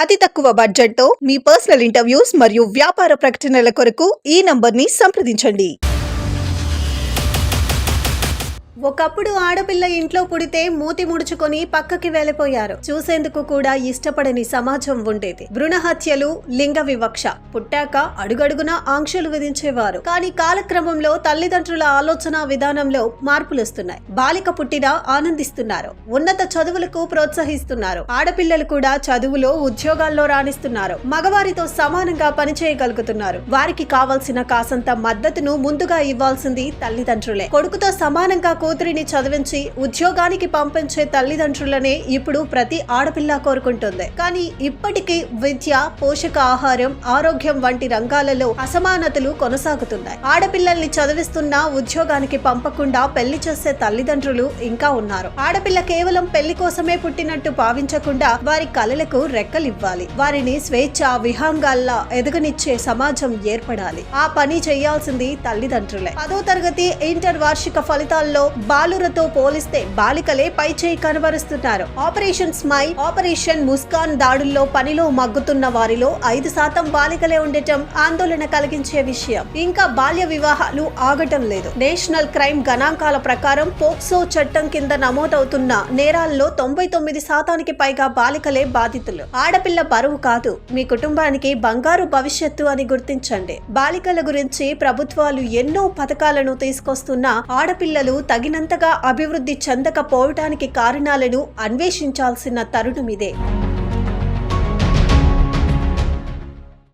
అతి తక్కువ బడ్జెట్తో మీ పర్సనల్ ఇంటర్వ్యూస్ మరియు వ్యాపార ప్రకటనల కొరకు ఈ నంబర్ని సంప్రదించండి. ఒకప్పుడు ఆడపిల్ల ఇంట్లో పుడితే మూతి ముడుచుకొని పక్కకి వెళ్లిపోయారు. చూసేందుకు కూడా ఇష్టపడని సమాజం ఉండేది. భ్రూణ హత్యలు, లింగ వివక్ష, పుట్టాక అడుగడుగునా ఆంక్షలు విధించేవారు. కానీ కాలక్రమంలో తల్లిదండ్రుల ఆలోచన విధానంలో మార్పులొస్తున్నాయి. బాలిక పుట్టినా ఆనందిస్తున్నారు. ఉన్నత చదువులకు ప్రోత్సహిస్తున్నారు. ఆడపిల్లలు కూడా చదువులో, ఉద్యోగాల్లో రాణిస్తున్నారు. మగవారితో సమానంగా పనిచేయగలుగుతున్నారు. వారికి కావాల్సిన కాసంత మద్దతును ముందుగా ఇవ్వాల్సింది తల్లిదండ్రులే. కొడుకుతో సమానంగా కూతురిని చదివించి ఉద్యోగానికి పంపించే తల్లిదండ్రులనే ఇప్పుడు ప్రతి ఆడపిల్ల కోరుకుంటుంది. కానీ ఇప్పటికీ విద్య, పోషకాహారం, ఆరోగ్యం వంటి రంగాలలో అసమానతలు కొనసాగుతున్నాయి. ఆడపిల్లల్ని చదివిస్తున్నా ఉద్యోగానికి పంపకుండా పెళ్లి చేసే తల్లిదండ్రులు ఇంకా ఉన్నారు. ఆడపిల్ల కేవలం పెళ్లి కోసమే పుట్టినట్టు భావించకుండా వారి కలలకు రెక్కలివ్వాలి. వారిని స్వేచ్ఛ విహంగాల్లా ఎదగనిచ్చే సమాజం ఏర్పడాలి. ఆ పని చేయాల్సింది తల్లిదండ్రులే. 10వ తరగతి, ఇంటర్ వార్షిక ఫలితాల్లో బాలురతో పోలిస్తే బాలికలే పైచేయి కనబరుస్తున్నారు. ఆపరేషన్ స్మైల్, ఆపరేషన్ ముస్కాన్ దాడుల్లో పనిలో మగ్గుతున్న వారిలో 5% బాలికలే ఉండటం ఆందోళన కలిగించే విషయం. ఇంకా బాల్య వివాహాలు ఆగటం లేదు. నేషనల్ క్రైమ్ గణాంకాల ప్రకారం పోక్సో చట్టం కింద నమోదవుతున్న నేరాల్లో 99% పైగా బాలికలే బాధితులు. ఆడపిల్ల బరువు కాదు, మీ కుటుంబానికి బంగారు భవిష్యత్తు అని గుర్తించండి. బాలికల గురించి ప్రభుత్వాలు ఎన్నో పథకాలను తీసుకొస్తున్నా ఆడపిల్లలు తగినంతగా అభివృద్ధి చెందకపోవటానికి కారణాలను అన్వేషించాల్సిన తరుణం ఇదే.